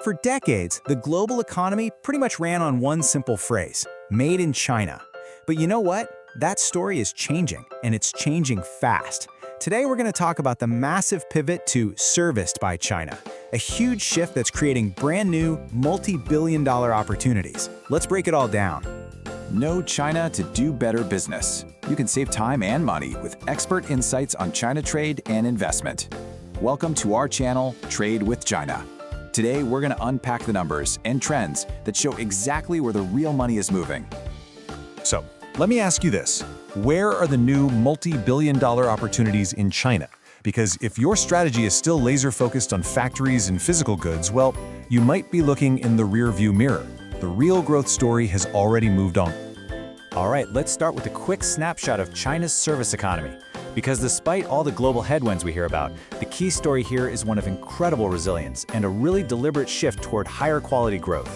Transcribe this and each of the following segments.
For decades, the global economy pretty much ran on one simple phrase, made in China. But you know what? That story is changing, and it's changing fast. Today, we're going to talk about the massive pivot to serviced by China, a huge shift that's creating brand new, multi-billion-dollar opportunities. Let's break it all down. Know China to do better business. You can save time and money with expert insights on China trade and investment. Welcome to our channel, Trade with China. Today, we're going to unpack the numbers and trends that show exactly where the real money is moving. So, let me ask you this. Where are the new multi-billion-dollar opportunities in China? Because if your strategy is still laser-focused on factories and physical goods, well, you might be looking in the rear-view mirror. The real growth story has already moved on. All right, let's start with a quick snapshot of China's service economy. Because despite all the global headwinds we hear about, the key story here is one of incredible resilience and a really deliberate shift toward higher quality growth.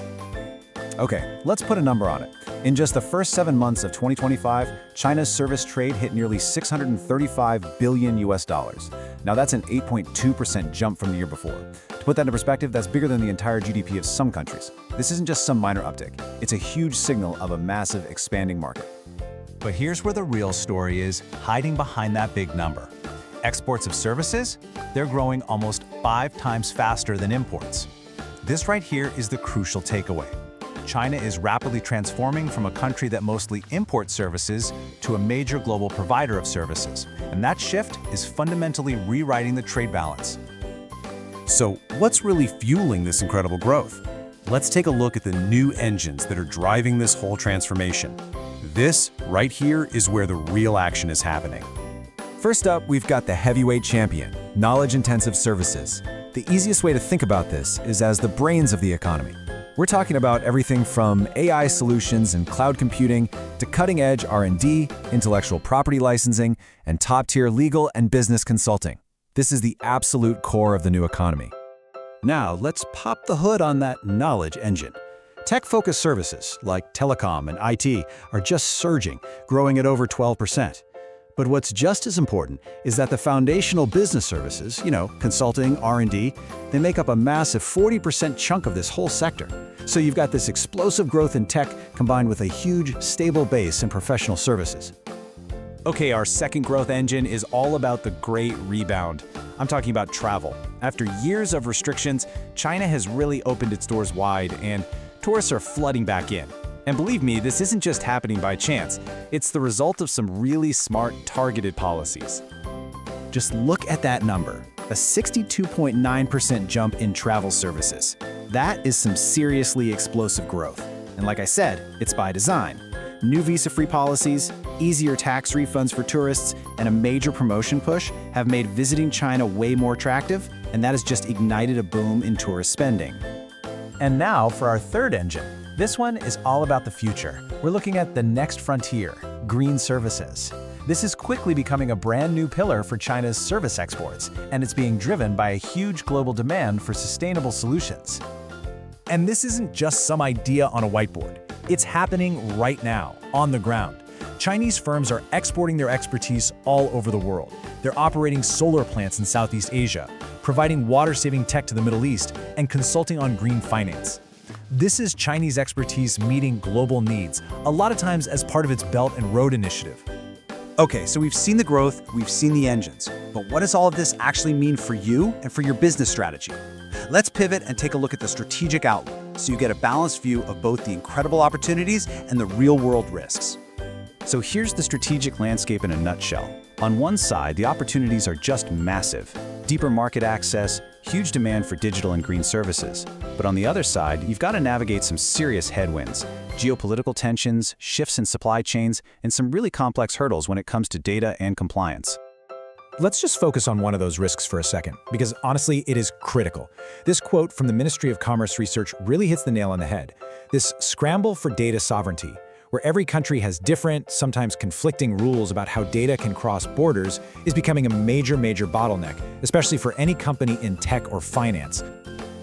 Okay, let's put a number on it. In just the first 7 months of 2025, China's service trade hit nearly $635 billion. Now that's an 8.2% jump from the year before. To put that into perspective, that's bigger than the entire GDP of some countries. This isn't just some minor uptick. It's a huge signal of a massive expanding market. But here's where the real story is, hiding behind that big number. Exports of services, they're growing almost 5 times faster than imports. This right here is the crucial takeaway. China is rapidly transforming from a country that mostly imports services to a major global provider of services. And that shift is fundamentally rewriting the trade balance. So, what's really fueling this incredible growth? Let's take a look at the new engines that are driving this whole transformation. This, right here, is where the real action is happening. First up, we've got the heavyweight champion, knowledge-intensive services. The easiest way to think about this is as the brains of the economy. We're talking about everything from AI solutions and cloud computing to cutting-edge R&D, intellectual property licensing, and top-tier legal and business consulting. This is the absolute core of the new economy. Now, let's pop the hood on that knowledge engine. Tech-focused services like telecom and IT are just surging, growing at over 12%. But what's just as important is that the foundational business services, consulting, R&D, they make up a massive 40% chunk of this whole sector. So you've got this explosive growth in tech combined with a huge, stable base in professional services. Okay, our second growth engine is all about the great rebound. I'm talking about travel. After years of restrictions, China has really opened its doors wide and tourists are flooding back in. And believe me, this isn't just happening by chance. It's the result of some really smart, targeted policies. Just look at that number, a 62.9% jump in travel services. That is some seriously explosive growth. And like I said, it's by design. New visa-free policies, easier tax refunds for tourists, and a major promotion push have made visiting China way more attractive, and that has just ignited a boom in tourist spending. And now for our third engine. This one is all about the future. We're looking at the next frontier, green services. This is quickly becoming a brand new pillar for China's service exports, and it's being driven by a huge global demand for sustainable solutions. And this isn't just some idea on a whiteboard. It's happening right now, on the ground. Chinese firms are exporting their expertise all over the world. They're operating solar plants in Southeast Asia, providing water-saving tech to the Middle East, and consulting on green finance. This is Chinese expertise meeting global needs, a lot of times as part of its Belt and Road Initiative. Okay, so we've seen the growth, we've seen the engines, but what does all of this actually mean for you and for your business strategy? Let's pivot and take a look at the strategic outlook so you get a balanced view of both the incredible opportunities and the real-world risks. So here's the strategic landscape in a nutshell. On one side, the opportunities are just massive. Deeper market access, huge demand for digital and green services. But on the other side, you've got to navigate some serious headwinds, geopolitical tensions, shifts in supply chains, and some really complex hurdles when it comes to data and compliance. Let's just focus on one of those risks for a second, because honestly, it is critical. This quote from the Ministry of Commerce Research really hits the nail on the head. This scramble for data sovereignty, where every country has different, sometimes conflicting rules about how data can cross borders, is becoming a major bottleneck, especially for any company in tech or finance.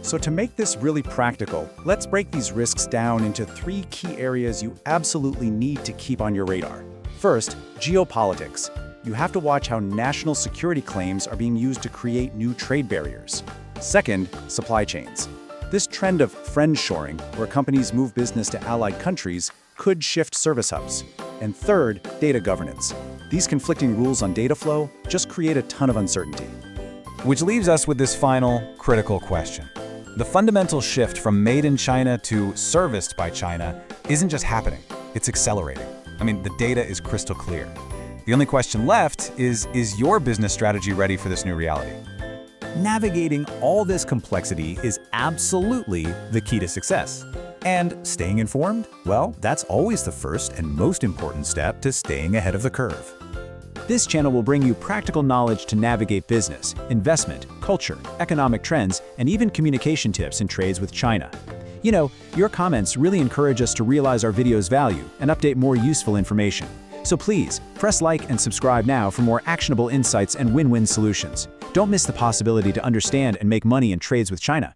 So to make this really practical, let's break these risks down into 3 key areas you absolutely need to keep on your radar. First, geopolitics. You have to watch how national security claims are being used to create new trade barriers. Second, supply chains. This trend of friendshoring, where companies move business to allied countries, could shift service hubs. And third, data governance. These conflicting rules on data flow just create a ton of uncertainty. Which leaves us with this final, critical question. The fundamental shift from made in China to serviced by China isn't just happening, it's accelerating. I mean, the data is crystal clear. The only question left is your business strategy ready for this new reality? Navigating all this complexity is absolutely the key to success. And staying informed? Well, that's always the first and most important step to staying ahead of the curve. This channel will bring you practical knowledge to navigate business, investment, culture, economic trends, and even communication tips in trades with China. You know, your comments really encourage us to realize our video's value and update more useful information. So please, press like and subscribe now for more actionable insights and win-win solutions. Don't miss the possibility to understand and make money in trades with China.